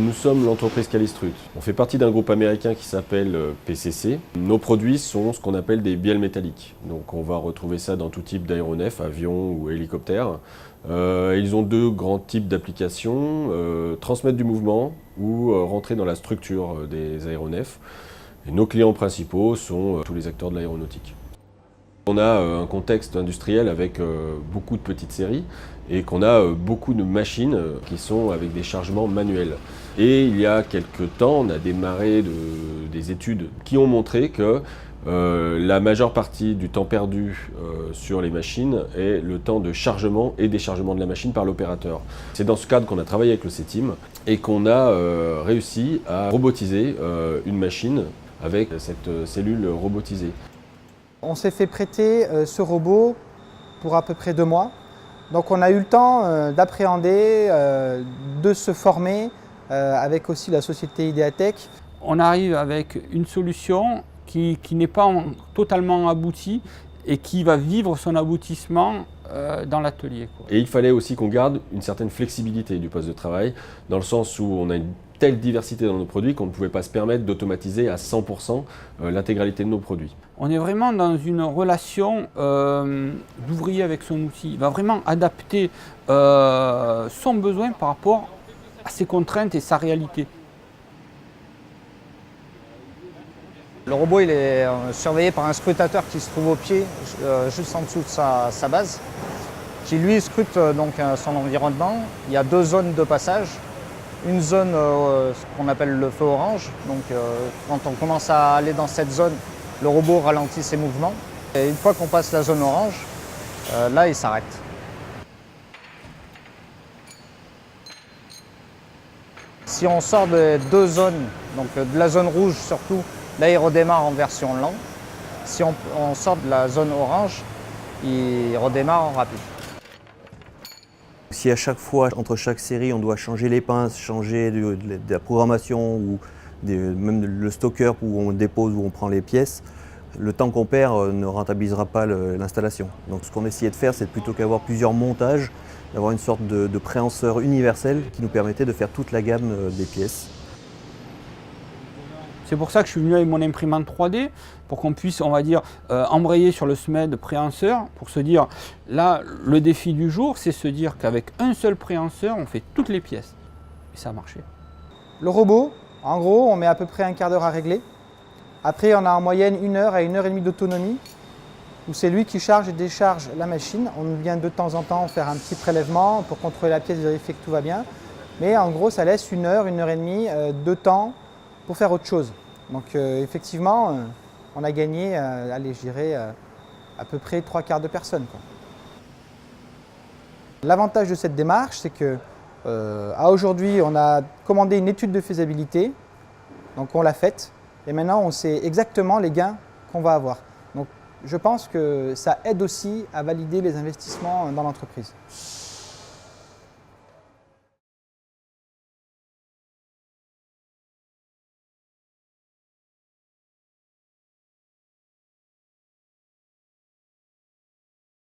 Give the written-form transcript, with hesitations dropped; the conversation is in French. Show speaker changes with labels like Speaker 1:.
Speaker 1: Nous sommes l'entreprise Calistrut. On fait partie d'un groupe américain qui s'appelle PCC. Nos produits sont ce qu'on appelle des bielles métalliques. Donc on va retrouver ça dans tout type d'aéronefs, avions ou hélicoptères. Ils ont deux grands types d'applications, transmettre du mouvement ou rentrer dans la structure des aéronefs. Et nos clients principaux sont tous les acteurs de l'aéronautique. On a un contexte industriel avec beaucoup de petites séries et qu'on a beaucoup de machines qui sont avec des chargements manuels. Et il y a quelques temps, on a démarré des études qui ont montré que la majeure partie du temps perdu sur les machines est le temps de chargement et déchargement de la machine par l'opérateur. C'est dans ce cadre qu'on a travaillé avec le CETIM et qu'on a réussi à robotiser une machine avec cette cellule robotisée.
Speaker 2: On s'est fait prêter ce robot pour à peu près 2 mois. Donc on a eu le temps d'appréhender, de se former avec aussi la société Ideatech.
Speaker 3: On arrive avec une solution qui n'est pas totalement aboutie et qui va vivre son aboutissement dans l'atelier.
Speaker 1: Et il fallait aussi qu'on garde une certaine flexibilité du poste de travail, dans le sens où on a une telle diversité dans nos produits qu'on ne pouvait pas se permettre d'automatiser à 100% l'intégralité de nos produits.
Speaker 3: On est vraiment dans une relation d'ouvrier avec son outil. Il va vraiment adapter son besoin par rapport à ses contraintes et sa réalité.
Speaker 2: Le robot il est surveillé par un scrutateur qui se trouve au pied, juste en dessous de sa base, qui lui scrute donc son environnement. Il y a 2 zones de passage. Une zone ce qu'on appelle le feu orange, donc quand on commence à aller dans cette zone, le robot ralentit ses mouvements. Et une fois qu'on passe la zone orange, là il s'arrête. Si on sort des 2 zones, donc de la zone rouge surtout, là il redémarre en version lent. Si on sort de la zone orange, il redémarre en rapide.
Speaker 4: Si à chaque fois, entre chaque série, on doit changer les pinces, changer de la programmation ou même le stocker où on dépose, où on prend les pièces, le temps qu'on perd ne rentabilisera pas l'installation. Donc ce qu'on essayait de faire, c'est plutôt qu'avoir plusieurs montages, d'avoir une sorte de préhenseur universel qui nous permettait de faire toute la gamme des pièces.
Speaker 3: C'est pour ça que je suis venu avec mon imprimante 3D, pour qu'on puisse, on va dire, embrayer sur le SMED préhenseur, pour se dire, là, le défi du jour, c'est se dire qu'avec un seul préhenseur, on fait toutes les pièces. Et ça a marché.
Speaker 2: Le robot, en gros, on met à peu près un quart d'heure à régler. Après, on a en moyenne 1 heure à 1 heure et demie d'autonomie, où c'est lui qui charge et décharge la machine. On vient de temps en temps faire un petit prélèvement pour contrôler la pièce, vérifier que tout va bien. Mais en gros, ça laisse 1 heure, 1 heure et demie de temps pour faire autre chose. Donc effectivement, on a gagné, allez, je dirais, à peu près 3/4 de personnes. L'avantage de cette démarche, c'est que aujourd'hui, on a commandé une étude de faisabilité, donc on l'a faite, et maintenant on sait exactement les gains qu'on va avoir. Donc je pense que ça aide aussi à valider les investissements dans l'entreprise.